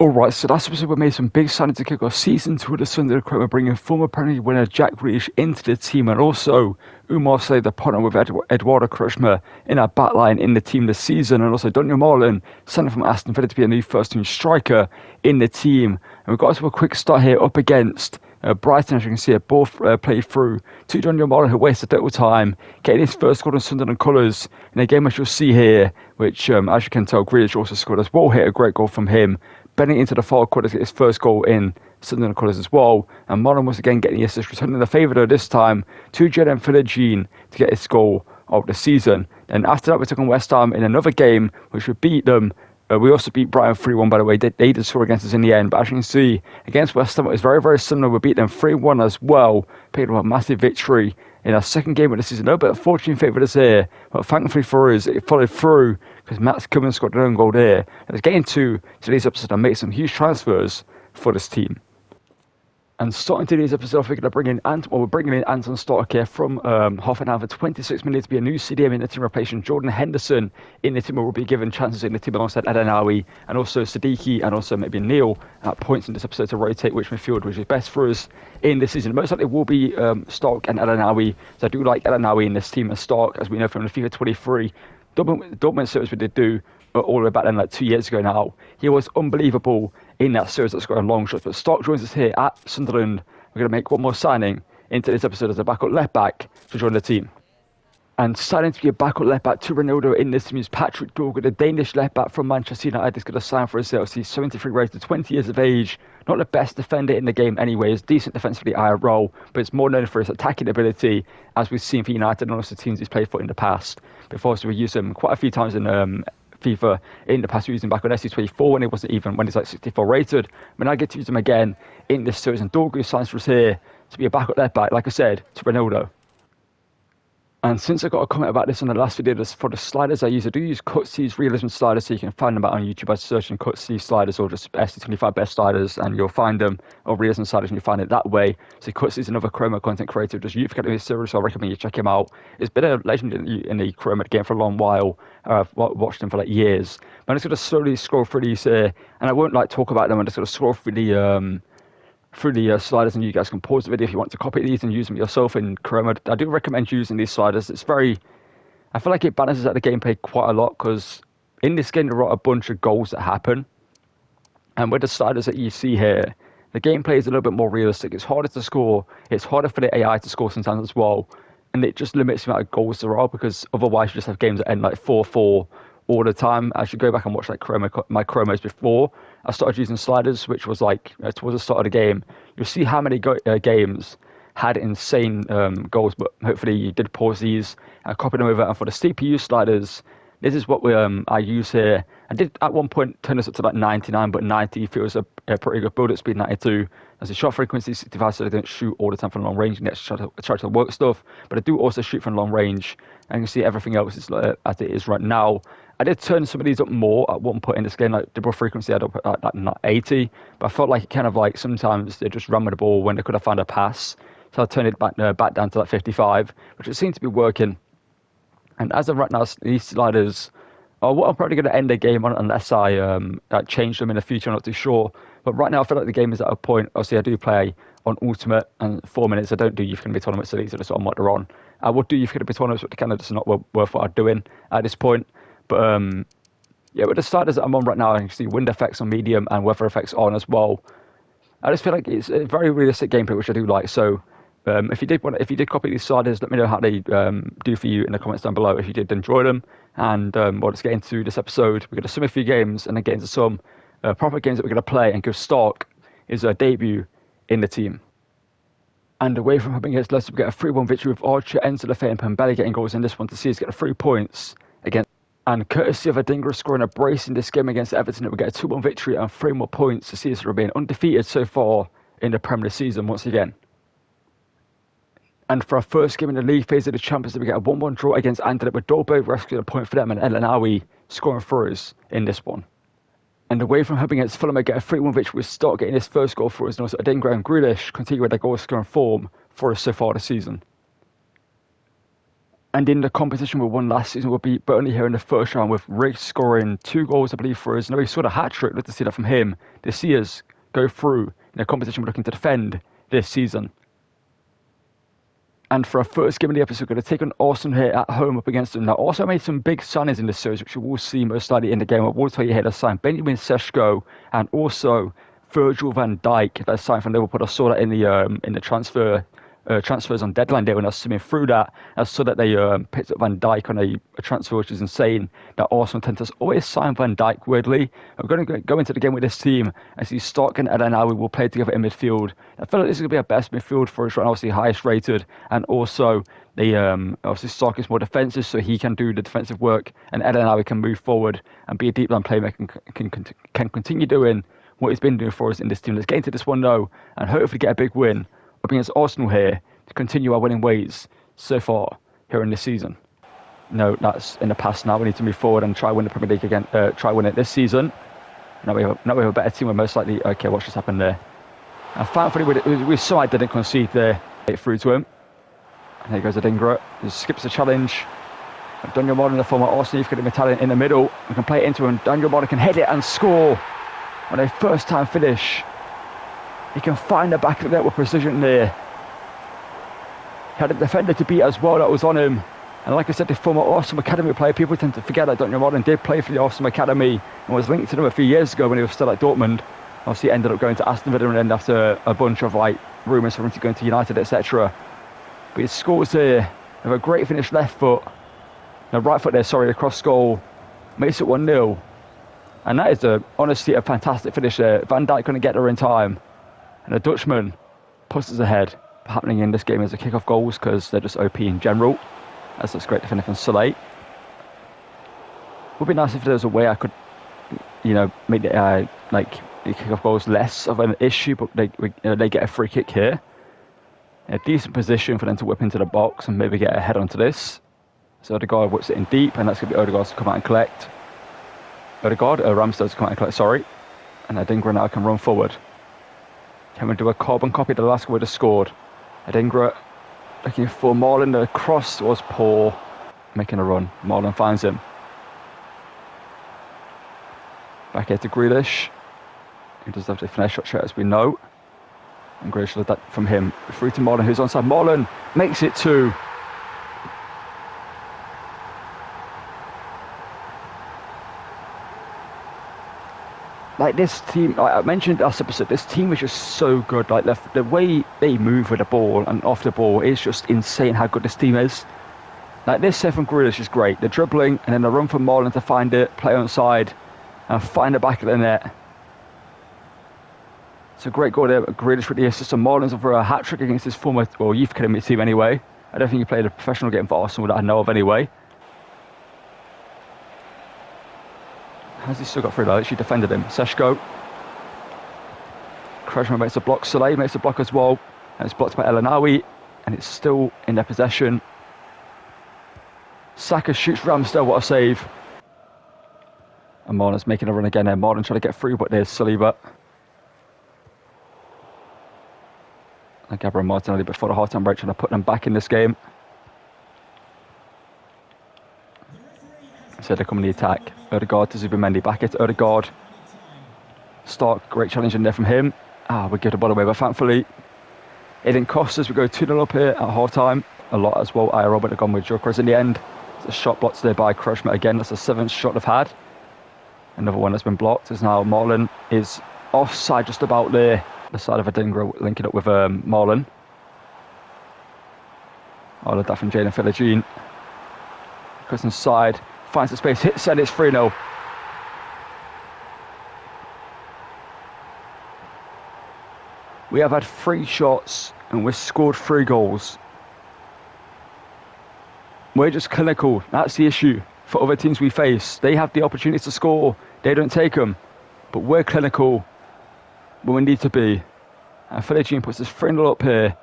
Alright, so last episode we made some big signings to kick off season 2 of the Sunderland club. We're bringing former Premier League winner Jack Grealish into the team, and also Umar Slade, the partner with Eduardo Krishma in our backline in the team this season, and also Daniel Marlin, signed from Aston Villa to be a new first-team striker in the team. And we've got to a quick start here up against Brighton, as you can see, both played through to Daniel Marlin, who wasted little time, getting his first goal in Sunderland colours in a game, as you'll see here, which, as you can tell, Grealish also scored as well. Hit a great goal from him. Bending into the far corner to get his first goal in Sunderland colours as well. And Marlon was again getting the assist, returning the favour though this time to Jadon Philogene to get his goal of the season. And after that, we took on West Ham in another game, which we beat them. We also beat Brighton 3-1, by the way. They did score against us in the end. But as you can see, against West Ham, it was very, very similar. We beat them 3-1 as well. Picked up a massive victory in our second game of the season. A little bit of fortune favoured us here, but thankfully for us, it followed through because Max Cummins scored an own goal there. And it's getting to today's episode and make some huge transfers for this team. And starting today's episode off, we're bringing in Anton Stark here from Hoffenheim for 26 million to be a new CDM in the team, replacing Jordan Henderson in the team, who will be given chances in the team alongside Adanawi and also Siddiqui and also maybe Neil at points in this episode to rotate which midfield which is best for us in this season. Most likely will be Stark and Adanawi, so I do like Adanawi in this team and Stark, as we know from the FIFA 23 Dortmund series we did do all the way back then, like 2 years ago now. He was unbelievable in that series that scored long shots. But Stark joins us here at Sunderland. We're going to make one more signing into this episode as a backup left back to join the team. And signing to be a backup left back to Ronaldo in this team is Patrick Dorgan, the Danish left back from Manchester United. Is going to sign for himself. He's 73 rated, 20 years of age. Not the best defender in the game anyway. He's decent defensively higher role, but it's more known for his attacking ability, as we've seen for United and also teams he's played for in the past. Before, so we used him quite a few times in FIFA in the past. We used him back on SC24 when he's like 64 rated. But now I get to use him again in this series, and Dorgu signs for us here to be a backup left back, like I said, to Ronaldo. And since I got a comment about this on the last video, for the sliders I do use Cutsy's realism sliders, so you can find them out on YouTube by searching Cutsy sliders or just SC25 best sliders, and you'll find them, or realism sliders, and you'll find it that way. So Cutsy's another Chroma content creator, just Youth Academy series, so I recommend you check him out. It's been a legend in the Chroma game for a long while. I've watched him for like years. But I'm just going to slowly scroll through these here, and I won't like talk about them. I'm just going to scroll through the sliders, and you guys can pause the video if you want to copy these and use them yourself in Chroma. I do recommend using these sliders. I feel like it balances out the gameplay quite a lot, because in this game there are a bunch of goals that happen, and with the sliders that you see here, the gameplay is a little bit more realistic. It's harder to score. It's harder for the AI to score sometimes as well, and it just limits the amount of goals there are, because otherwise you just have games that end like 4-4 all the time. I should go back and watch like my Chromos before I started using sliders, which was like towards the start of the game. You'll see how many games had insane goals, but hopefully you did pause these and copy them over. And for the CPU sliders, this is what I use here. I did at one point turn this up to like 99, but 90 feels a pretty good build-up speed. 92 as a shot frequency, 65, so I don't shoot all the time from long range and try to work stuff, but I do also shoot from long range, and you can see everything else is as it is right now. I did turn some of these up more at one point in this game, like double frequency, I'd up at like 80, but I felt like it kind of like sometimes they just ran with the ball when they could have found a pass, so I turned it back down to like 55, which it seemed to be working. And as of right now, these sliders are what I'm probably going to end the game on, unless I change them in the future. I'm not too sure. But right now, I feel like the game is at a point. Obviously, I do play on Ultimate, and 4 minutes. I don't do Youth Academy tournaments, so these are just on what they're on. I would do Youth Academy tournaments, but they're kind of just not worth what I'm doing at this point. But yeah, with the sliders that I'm on right now, I can see wind effects on medium and weather effects on as well. I just feel like it's a very realistic gameplay, which I do like. So if you did copy these sliders, let me know how they do for you in the comments down below if you did enjoy them. And let's get into this episode. We're going to sum a few games and then get into some proper games that we're going to play, and give Stark his debut in the team. And away from home against Leicester, we get a 3-1 victory with Archer, Enzo Lefebvre and Pembele getting goals in this one to see us get the 3 points against. And courtesy of Adingra scoring a brace in this game against Everton, we get a 2-1 victory and 3 more points to see us remain undefeated so far in the Premier League season once again. And for our first game in the league phase of the Champions League, we get a 1-1 draw against Anderlecht, with Dolberg rescuing a point for them and El Anawi scoring for us in this one. And away from home against Fulham, we get a 3-1 victory with Stark getting his first goal for us, and also Adingra and Grealish continue with their goal scoring form for us so far this season. And in the competition we won last season, we'll be Burnley here in the first round with Riggs scoring 2 goals, I believe, for us. And we scored a hat-trick. Love to see that from him. To see us go through in a competition we're looking to defend this season. And for our first game of the episode, we're going to take on Arsenal here at home up against them. Now, also made some big signings in this series, which you will see most likely in the game. I will tell you here, they signed Benjamin Sesko and also Virgil van Dijk. They signed from Liverpool. I saw that in the transfers on deadline day when I was swimming through that. I saw that they picked up Van Dijk on a transfer, which is insane. That Arsenal tend to always sign Van Dijk weirdly. I'm going to go into the game with this team and see Stark and Elanawi will play together in midfield. I feel like this is going to be our best midfield for us, right? Obviously highest rated, and also they obviously Stark is more defensive, so he can do the defensive work, and Elanawi can move forward and be a deep line playmaker and can continue doing what he's been doing for us in this team. Let's get into this one though, and hopefully get a big win up against Arsenal here to continue our winning ways so far here in this season. No, that's in the past now. We need to move forward and try win the Premier League again. Try win it this season. Now we have a better team. We're most likely okay. Watch just happened there. And thankfully we saw I didn't concede there. Get through to him. And there goes Adingra. He skips the challenge. Daniel Martin, the former Arsenal, you've got Italian in the middle. We can play it into him. Daniel Martin can hit it and score on a first-time finish. He can find the back of the net with precision there. He had a defender to beat as well that was on him. And like I said, the former Arsenal Academy player, people tend to forget that Daniel Martin did play for the Arsenal Academy and was linked to them a few years ago when he was still at Dortmund. Obviously, he ended up going to Aston Villa and then after a bunch of rumours for him to go into United, etc. But he scores here with a great finish left foot. No, right foot there, sorry, across goal. Makes it 1-0. And that is honestly a fantastic finish there. Van Dijk couldn't get there in time. And the Dutchman pushes ahead. Happening in this game is the kick-off goals because they're just OP in general. That's great defending from Soleil. Would be nice if there was a way I could, make the kick-off goals less of an issue, but they get a free kick here. A decent position for them to whip into the box and maybe get a head onto this. So Odegaard whips it in deep, and that's going to be Odegaard to come out and collect. Ramsdale to come out and collect, sorry. And Adingra now can run forward. Can we do a carbon copy? The last would have scored. Adingra looking for Marlon. The cross was poor. Making a run. Marlon finds him. Back here to Grealish. He does have to finish shot as we know. And Grealish led that from him. Through to Marlon, who's onside. Marlon makes it 2. Like this team, like I mentioned last episode, this team is just so good. Like the way they move with the ball and off the ball is just insane how good this team is. Like this set from Grealish is great. The dribbling and then the run from Marlon to find it, play on side and find the back of the net. It's a great goal there. Grealish with the assist on Marlon's over a hat-trick against his former, youth academy team anyway. I don't think he played a professional game for Arsenal that I know of anyway. Has he still got through though? She defended him. Seshko. Krejman makes a block. Soleil makes a block as well. And it's blocked by Elanawi. And it's still in their possession. Saka shoots Ramsdale. What a save. And Marlon's making a run again there. Marlon trying to get through, but there's Saliba. And Gabriel Martinelli before the half-time break trying to put them back in this game. So they come in the attack. Odegaard to Zubimendi. Back at Odegaard. Stark, great challenge in there from him. We give the ball away, but thankfully it didn't cost us. We go 2-0 up here at half-time. A lot as well. Robert have gone with Jokeris in the end. It's a shot blocked there by Krejman again. That's the 7th shot they've had. Another one that's been blocked is now Marlon is offside just about there. The side of Adingra linking up with Marlon. That from Jalen Philogene. Goes inside. Finds the space, hits, and it's 3-0. We have had 3 shots and we've scored 3 goals. We're just clinical. That's the issue for other teams we face. They have the opportunities to score. They don't take them. But we're clinical when we need to be. And Philogene puts this 3-0 up here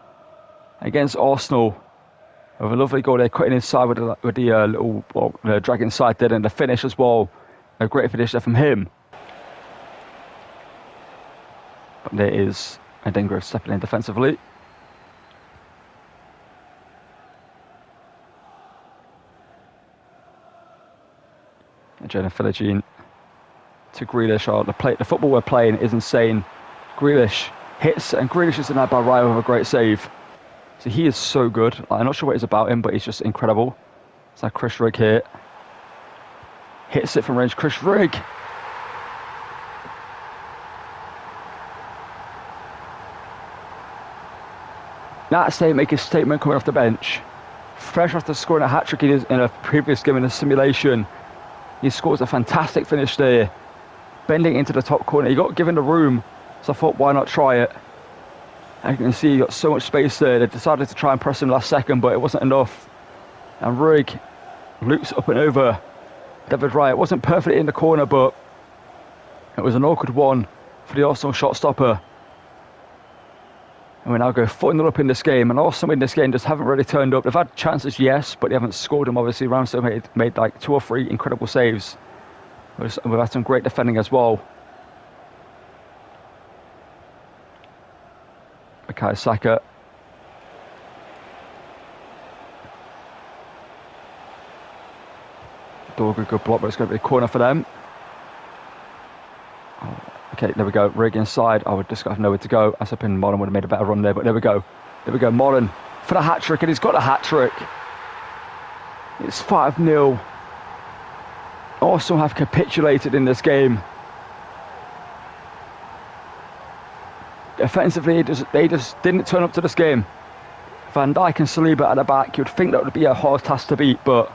against Arsenal. With a lovely goal there, cutting inside with the little drag inside there, and the finish as well. A great finish there from him. But there is Adingra stepping in defensively. Jenna Philogene to Grealish. Oh, the football we're playing is insane. Grealish hits, and Grealish is denied by Ryan with a great save. So he is so good. I'm not sure what it's about him, but he's just incredible. It's like Chris Rigg here. Hits it from range. Chris Rigg. That's State making a statement coming off the bench. Fresh after scoring a hat-trick in a previous game in a simulation. He scores a fantastic finish there. Bending into the top corner. He got given the room, so I thought, why not try it? And you can see he got so much space there. They decided to try and press him last second, but it wasn't enough. And Rigg loops up and over David Wright. It wasn't perfectly in the corner, but it was an awkward one for the Arsenal shot stopper. And we now go 4-0 up in this game. And Arsenal in this game just haven't really turned up. They've had chances, yes, but they haven't scored them. Obviously, Ramsdale made like 2 or 3 incredible saves. We've had some great defending as well. Bukayo Saka. Dorgu, good block, but it's going to be a corner for them. Oh, okay, there we go. Rigg inside. I would just have nowhere to go. I was hoping Mollen would have made a better run there, but there we go. There we go. Mollen for the hat trick, and he's got a hat trick. It's 5-0. Arsenal have capitulated in this game. Offensively, they just didn't turn up to this game. Van Dijk and Saliba at the back, you'd think that would be a hard task to beat, but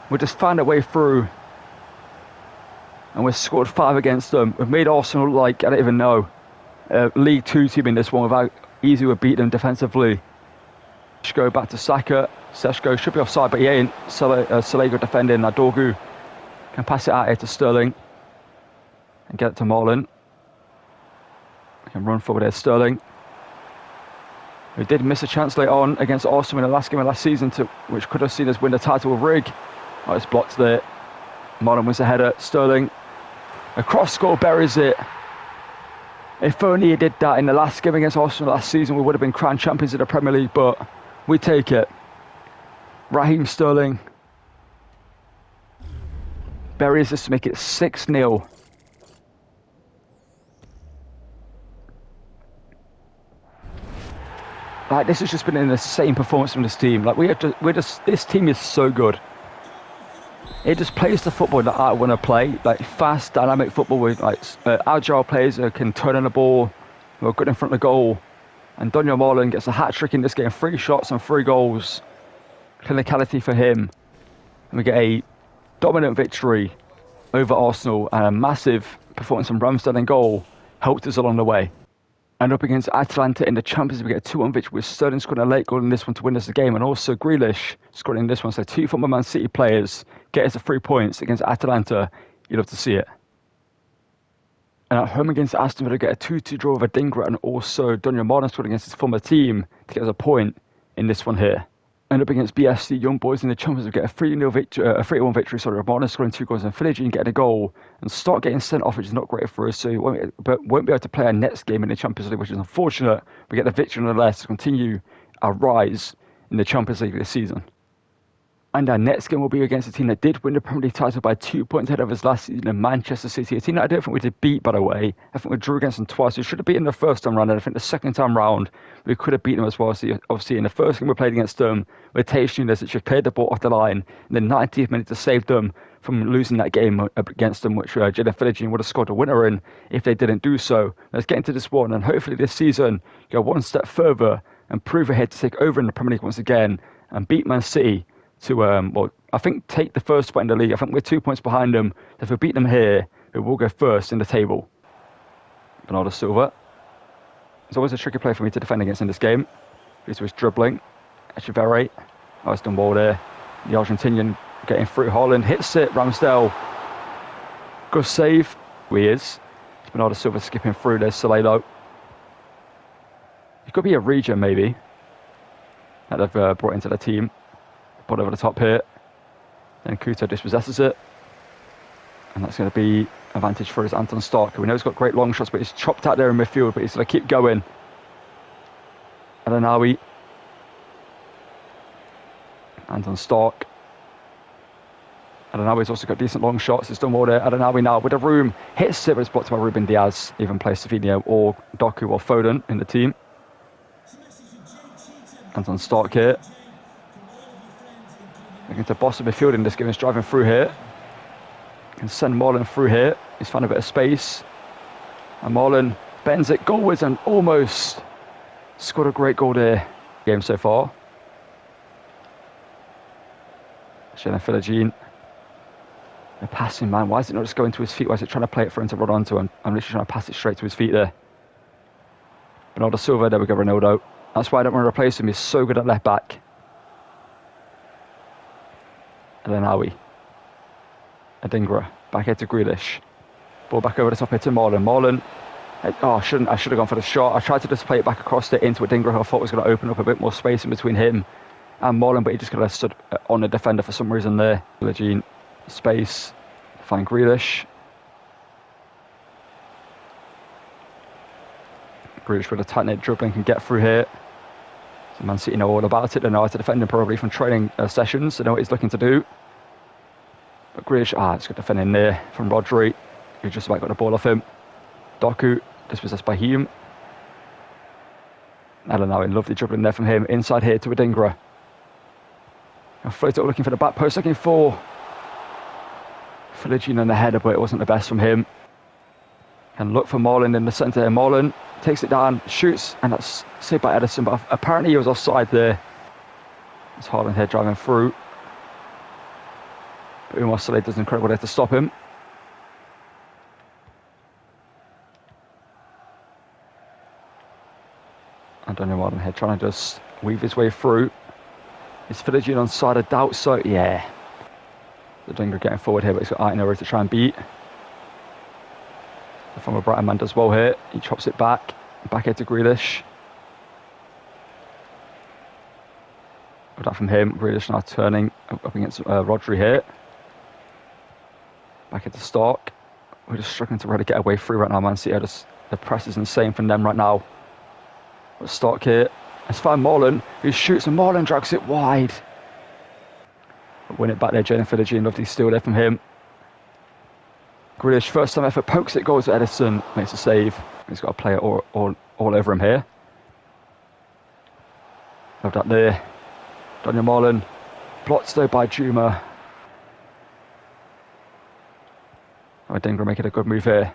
we just found a way through. And we've scored 5 against them. We've made Arsenal look like, I don't even know, League 2 team in this one without easy would beat them defensively. Go back to Saka. Seshko should be offside, but he ain't. Salego defending. Now Dorgu can pass it out here to Sterling and get it to Mollen. We can run forward there, Sterling. We did miss a chance later on against Arsenal in the last game of last season, which could have seen us win the title with Rigg. Oh, it's blocked there. Mollen was the header. Sterling. A cross goal buries it. If only he did that in the last game against Arsenal last season, we would have been crowned champions of the Premier League, but we take it. Raheem Sterling buries this to make it 6-0. Like, this has just been an insane performance from this team. Like, this team is so good. It just plays the football that I want to play, like fast, dynamic football with like agile players who can turn on the ball, who are good in front of the goal. And Daniel Mollen gets a hat trick in this game, 3 shots and 3 goals. Clinicality for him, and we get a dominant victory over Arsenal, and a massive performance from Ramsdale in goal helped us along the way. And up against Atalanta in the Champions League, we get a 2-1 victory with Sterling scoring a late goal in this one to win us the game, and also Grealish scoring in this one. So 2 former Man City players get us the 3 points against Atalanta. You'd love to see it. And at home against Aston Villa, get a 2-2 draw with Adingra, and also Daniel Mollen scored against his former team to get us a point in this one here. And up against BSC Young Boys in the Champions League, get a 3-0 victory, a 3-1 victory. Sorry, Mollen scoring 2 goals and Philogene getting a goal, and start getting sent off, which is not great for us. So we won't be able to play our next game in the Champions League, which is unfortunate. We get the victory nonetheless to continue our rise in the Champions League this season. And our next game will be against a team that did win the Premier League title by 2 points ahead of us last season in Manchester City. A team that I don't think we did beat, by the way. I think we drew against them twice. We should have beaten the first time round, and I think the second time round we could have beaten them as well. So obviously, in the first game we played against them, with Taylor Nunes, it should cleared the ball off the line in the 90th minute to save them from losing that game against them, which Jadon Philogene would have scored a winner in if they didn't do so. Let's get into this one, and hopefully this season go one step further and prove ahead to take over in the Premier League once again and beat Man City to, I think, take the first spot in the league. I think we're 2 points behind them. If we beat them here, we will go first in the table. Bernardo Silva. It's always a tricky play for me to defend against in this game. Due to his dribbling. Echeverri. Oh, it's done well there. The Argentinian getting through. Haaland hits it. Ramsdale. Good save. He is. It's Bernardo Silva skipping through. There's Salelo. It could be a region, maybe, that they've brought into the team. Put over the top here. Then Kuto dispossesses it. And that's going to be advantage for his Anton Stark. We know he's got great long shots, but he's chopped out there in midfield, but he's going to keep going. And then Awi. Anton Stark. Adenawi's also got decent long shots. It's done well there. Adenawi now with the room. Hits it, but it's blocked by Ruben Diaz. Even plays Savinho or Doku or Foden in the team. Anton Stark here. Looking to boss the midfield in this game. He's driving through here. Can send Marlon through here. He's found a bit of space. And Marlon bends it goalwards and almost scored a great goal there. Game so far. Shane Philogene. The passing, man. Why is it not just going to his feet? Why is it trying to play it for him to run onto him? I'm literally trying to pass it straight to his feet there. Bernardo Silva, there we go, Ronaldo. That's why I don't want to replace him. He's so good at left back. And then Awi. Adingra. Back here to Grealish. Ball back over the top here to Marlon. Marlon. Oh, I should have gone for the shot. I tried to just play it back across there into Adingra, who I thought was going to open up a bit more space in between him and Marlon, but he just kind of stood on the defender for some reason there. Philogene. Space, find Grealish. Grealish with a tight net dribbling can get through here. So Man City know all about it. They know how to defend him probably from training sessions. They know what he's looking to do. But Grealish, it's good defending there from Rodri, who just about got the ball off him. Doku, dispossessed by Hume. Adenawi, lovely dribbling there from him. Inside here to Adingra. Float up looking for the back post, looking for Philogene on the header, but it wasn't the best from him. And look for Marlon in the centre here. Marlon takes it down, shoots, and that's saved by Edison, but apparently he was offside there. It's Haaland here driving through. But Umar Saleh does incredible there to stop him. And Daniel Marlon here trying to just weave his way through. Is Philogene on side? I doubt so, yeah. The Dinger getting forward here, but he's got Aitner to try and beat. The former Brighton man does well here. He chops it back here to Grealish. Good that from him. Grealish now turning up against Rodri here. Back into Stark. We're just struggling to really get away through right now, Man City. The press is insane from them right now. But Stark here. It's found Marlon, who shoots, and Marlon drags it wide. Win it back there, Jalen Philogene, lovely steal there from him. Grealish, first time effort, pokes it, goes to Edison, makes a save. He's got to play it all over him here. Love that there. Daniel Marlon, blocked though by Juma. Dingra making a good move here.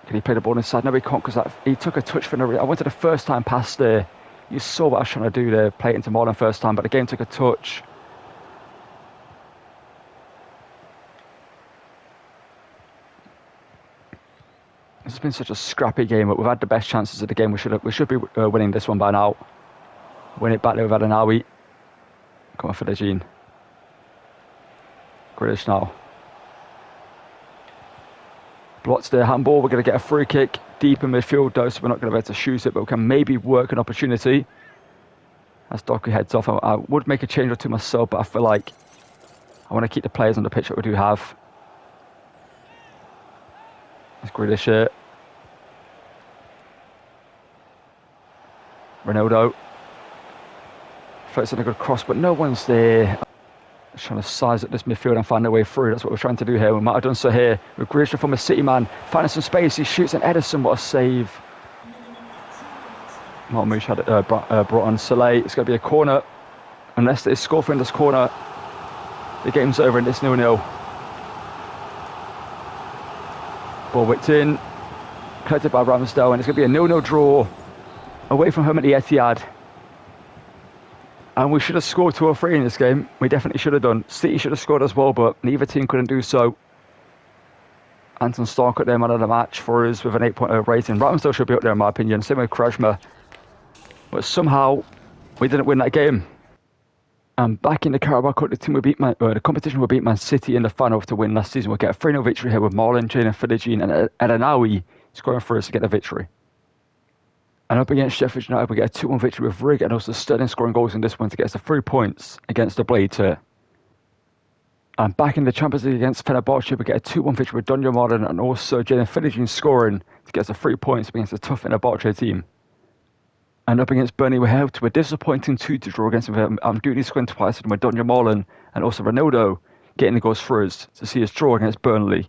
Can he play the ball inside? No, he can't, because he took a touch for no reason. I wanted a first time pass there. You saw what I was trying to do there, play it into Marlon first time, but the game took a touch. This has been such a scrappy game, but we've had the best chances of the game. We should be winning this one by now. Win it back there with Adenawi. Come on, Philogene. Grealish now. Blots there, handball. We're going to get a free kick deep in midfield though, so we're not going to be able to shoot it, but we can maybe work an opportunity. As Doku heads off, I would make a change or two myself, but I feel like I want to keep the players on the pitch that we do have. It's Grealish here. Ronaldo. Floats in a good cross, but no one's there. Just trying to size up this midfield and find their way through. That's what we're trying to do here. We might have done so here with Grealish from a City man. Finding some space. He shoots an Edison. What a save. Marmouche had it brought on Saleh. It's going to be a corner. Unless they score from this corner, the game's over and it's 0-0. Ball whipped in. Collected by Ramsdale. And it's going to be a 0-0 draw away from home at the Etihad. And we should have scored 2 or 3 in this game. We definitely should have done. City should have scored as well, but neither team couldn't do so. Anton Stark at their man of the match for us with an 8.0 rating. Ramsdale should be up there in my opinion. Same with Krejma. But somehow we didn't win that game. And back in the Carabao Cup, the competition will beat Man City in the final to win last season. We'll get a 3-0 victory here with Marlon, Jane, Philogene and Adenawi scoring for us to get the victory. And up against Sheffield United, we get a 2-1 victory with Rig and also Sterling scoring goals in this one to get us the 3 points against the Blades here. And back in the Champions League against Fenerbahce, we get a 2-1 victory with Daniel Marlon and also Jalen Philogene scoring to get us the 3 points against a tough Fenerbahce team. And up against Burnley, we helped to a disappointing 2 to draw against them. I'm doing this scoring twice with Daniel Marlon and also Ronaldo getting the goals for us to see us draw against Burnley.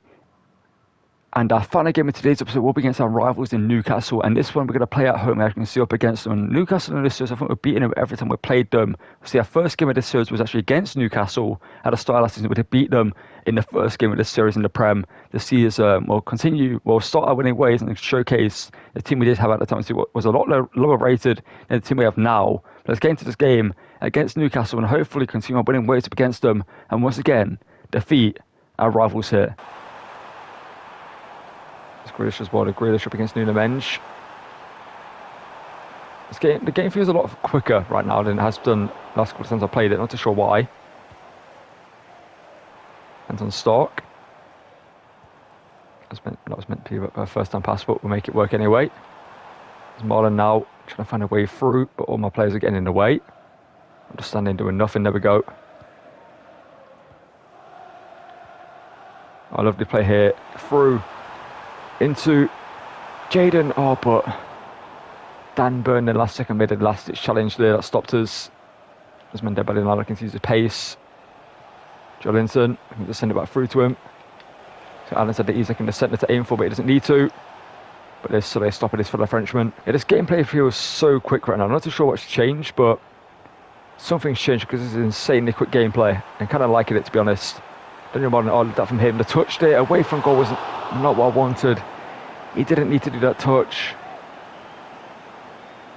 And our final game of today's episode will be against our rivals in Newcastle. And this one we're going to play at home, as you can see, up against them. Newcastle in this series, I think we've beaten them every time we played them. See, our first game of this series was actually against Newcastle at the start of last season. We beat them in the first game of this series in the Prem. The series we'll start our winning ways and showcase the team we did have at the time. See, what was a lot lower rated than the team we have now. But let's get into this game against Newcastle and hopefully continue our winning ways up against them. And once again, defeat our rivals here. Grealish as well. Grealish up against Nuno Mendes. The game feels a lot quicker right now than it has done last couple of times I played it. Not too sure why. Anton Stark. That was meant to be a first-time pass, but we'll make it work anyway. There's Marlon now trying to find a way through, but all my players are getting in the way. I'm just standing doing nothing. There we go. I love to play here through into Jaden. Oh, but Dan Burn in the last second made a last-ditch challenge there that stopped us. There's Mendebelli now looking to use his pace. Jolinton, I can just send it back through to him. So Alan said that he's looking to centre to aim for, but he doesn't need to. But they're stopping this for the Frenchman. Yeah, this gameplay feels so quick right now. I'm not too sure what's changed, but something's changed because this is insanely quick gameplay. And kind of liking it, to be honest. Daniel Martin, oh, that from him. The touch there away from goal wasn't not what I wanted. He didn't need to do that touch.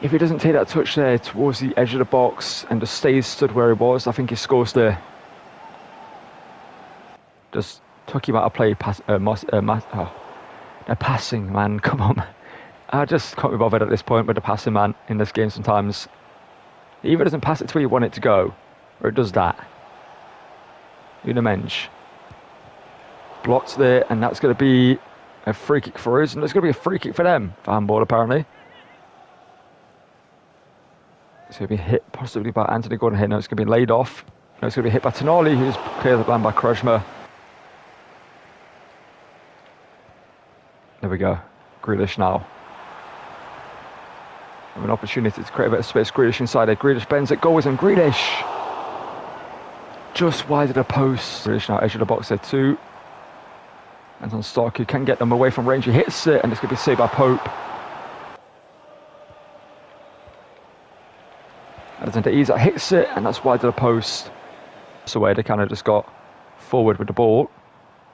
If he doesn't take that touch there towards the edge of the box and just stays stood where he was, I think he scores there. Just took him out of play. The passing, man, come on. I just can't be bothered at this point with the passing, man, in this game sometimes. It either doesn't pass it to where you want it to go, or it does that. Nuno Mendes. Blocked there, and that's going to be a free kick for us, and it's going to be a free kick for them. For handball, apparently. It's going to be hit possibly by Anthony Gordon here. No, it's going to be laid off. No, it's going to be hit by Tonali, who's cleared the line by Krejma. There we go. Grealish now. Have an opportunity to create a bit of space. Grealish inside there. Grealish bends it, goes, and Grealish just wide of the post. Grealish now edge of the box there too. Anton Stark, who can get them away from range. He hits it, and it's going to be saved by Pope. Alexander Isak hits it, and that's wide of the post. So away, they kind of just got forward with the ball.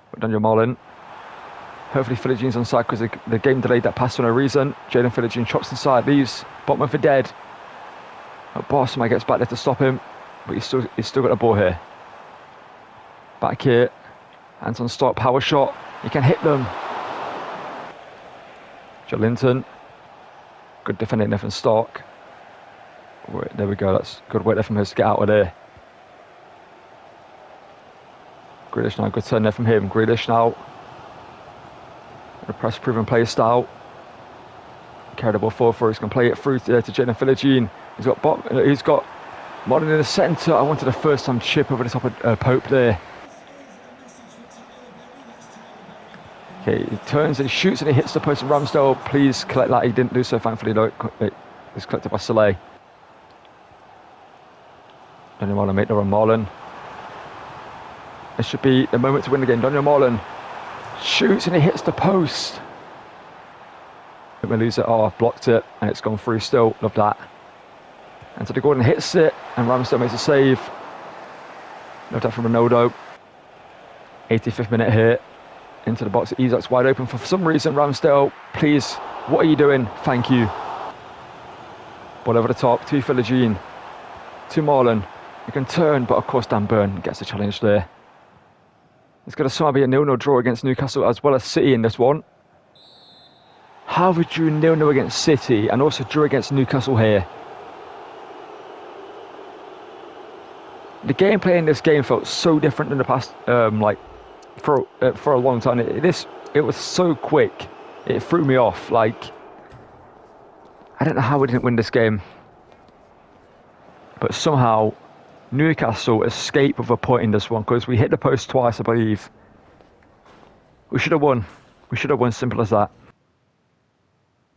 But Daniel Marlin. Hopefully Philigine's on side because the game delayed that pass for no reason. Jaden Philigine chops inside, leaves Botman for dead. Bossman gets back there to stop him, but he's still got the ball here. Back here, Anton Stark, power shot. He can hit them. Jolinton, good defending there from Stark. There we go. That's good work there from him to get out of there. Grealish now, good turn there from him. Grealish now. The press proven play style. Carry the ball forward for. He's going to play it through to Jaden Philigine. He's got Modern in the centre. I wanted a first time chip over the top of Pope there. Okay, he turns and he shoots and he hits the post. And Ramsdale, please collect that. He didn't do so, thankfully, though. It was collected by Soleil. Daniel Marlon made the run. Marlon. This should be the moment to win the game. Daniel Marlon shoots and he hits the post. We lose it. Oh, I've blocked it and it's gone through still. Love that. Anthony Gordon hits it and Ramsdale makes a save. Love that from Ronaldo. 85th minute here. Into the box. Isak's wide open for some reason. Ramsdale, please, what are you doing? Thank you. Ball over the top to Philigine. To Marlon. He can turn, but of course Dan Burn gets the challenge there. It's going to somehow be a 0-0 draw against Newcastle as well as City in this one. How we drew 0-0 against City and also drew against Newcastle here. The gameplay in this game felt so different than the past, for a long time. It was so quick. It threw me off. I don't know how we didn't win this game, but somehow Newcastle escaped with a point in this one because we hit the post twice, I believe. We should have won. We should have won, simple as that.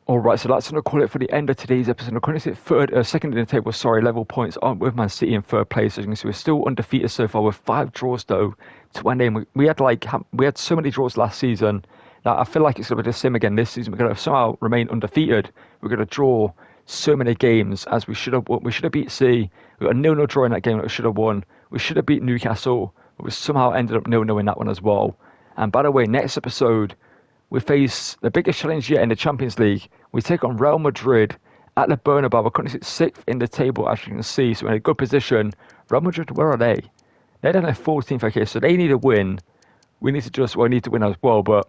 Alright, so that's going to call it for the end of today's episode. We're currently sit second in the table, level points on with Man City in third place. As you can see, we're still undefeated so far with 5 draws though to end in. We had so many draws last season that I feel like it's going to be the same again this season. We're going to somehow remain undefeated. We're going to draw so many games as we should have. We should have beat City. We got a 0-0 draw in that game that we should have won. We should have beat Newcastle, but we somehow ended up 0-0 in that one as well. And by the way, next episode, we face the biggest challenge yet in the Champions League. We take on Real Madrid at the Bernabeu. We're currently sixth in the table, as you can see, so we're in a good position. Real Madrid, where are they? They're down at 14th, okay, so they need a win. We need to win as well, but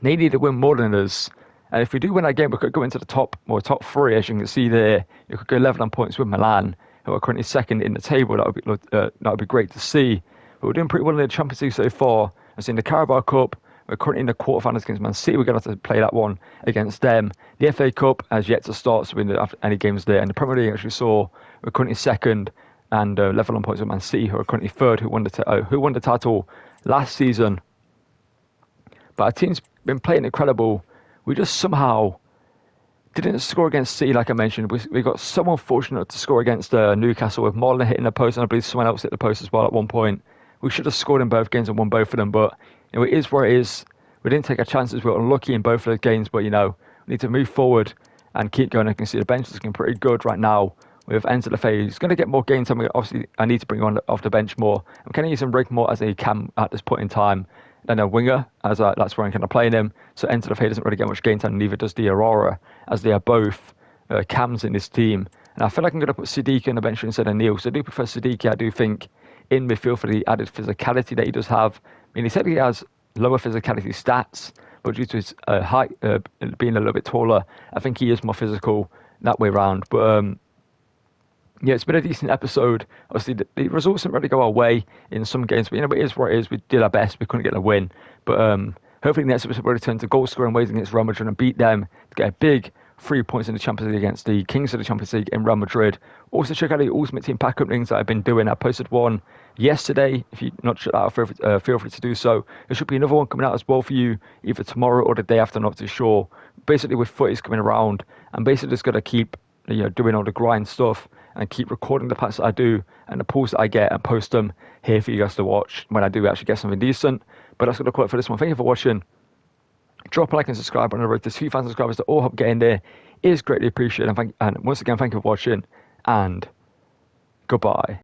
they need to win more than us. And if we do win that game, we could go into the top 3, as you can see there. You could go 11 on points with Milan, who are currently second in the table. That would be great to see. But we're doing pretty well in the Champions League so far. As in the Carabao Cup, we're currently in the quarterfinals against Man City. We're going to have to play that one against them. The FA Cup has yet to start, so we don't have any games there. And the Premier League, as you saw, we're currently second and level on points with Man City, who are currently third, who won the title last season. But our team's been playing incredible. We just somehow didn't score against City, like I mentioned. We got so unfortunate to score against Newcastle with Marlon hitting the post, and I believe someone else hit the post as well at one point. We should have scored in both games and won both of them, but it is where it is. We didn't take our chances. We were unlucky in both of those games, but we need to move forward and keep going. I can see the bench is looking pretty good right now. We've entered the phase. He's going to get more game time. Obviously, I need to bring on off the bench more. I'm kind of using Rick more as a cam at this point in time than a winger, as that's where I'm kind of playing him. So enter the phase doesn't really get much game time, neither does the Aurora, as they are both cams in this team. And I feel like I'm going to put Siddiqui on the bench instead of Neil. So I do prefer Siddiqui. I do think in midfield for the added physicality that he does have. I mean, he said he has lower physicality stats, but due to his height being a little bit taller, I think he is more physical that way around. But yeah, it's been a decent episode. Obviously, the results didn't really go our way in some games, but it is what it is. We did our best. We couldn't get a win. But hopefully, next episode we'll return to goal scoring ways against Real Madrid and beat them to get a big 3 points in the Champions League against the Kings of the Champions League in Real Madrid. Also, check out the Ultimate Team pack openings that I've been doing. I posted one yesterday. If you're not checked out, feel free to do so. There should be another one coming out as well for you, either tomorrow or the day after, not too sure. Basically, with footage coming around, I'm basically just going to keep doing all the grind stuff and keep recording the packs that I do and the pulls that I get and post them here for you guys to watch when I do actually get something decent. But that's going to call it for this one. Thank you for watching. Drop a like and subscribe on the road to 2,000 subscribers that all help get in there. It is greatly appreciated. And once again, thank you for watching and goodbye.